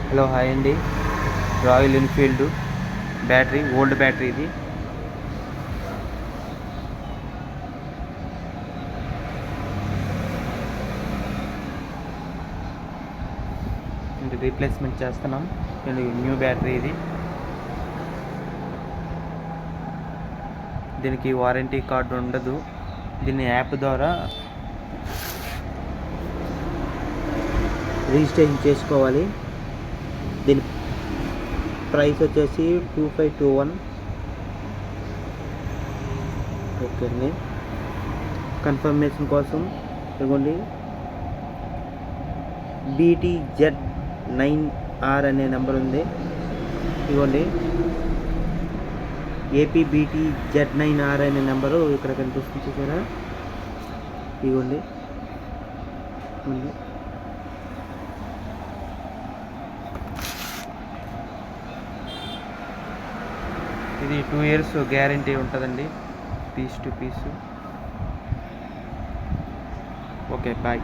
Hello hi అండి. Royal Enfield battery, old battery ఇది. ఇది రీప్లేస్మెంట్ చేస్తున్నాం. న్యూ బ్యాటరీ ఇది. దీనికి వారంటీ కార్డు ఉండదు. దీన్ని యాప్ ద్వారా రిజిస్ట్రేషన్ చేసుకోవాలి. దీని ప్రైస్ వచ్చేసి 2521. ఓకే అండి. కన్ఫర్మేషన్ కోసం ఇదిగోండి BTZ9R అనే నెంబర్ ఉంది. ఇదిగోండి APBTZ9R అనే నెంబరు ఇక్కడ కనిపిస్తుంది చూసారా. ఇదిగోండి ఇది 2 years గ్యారంటీ ఉంటుందండి, piece to piece. Okay bye.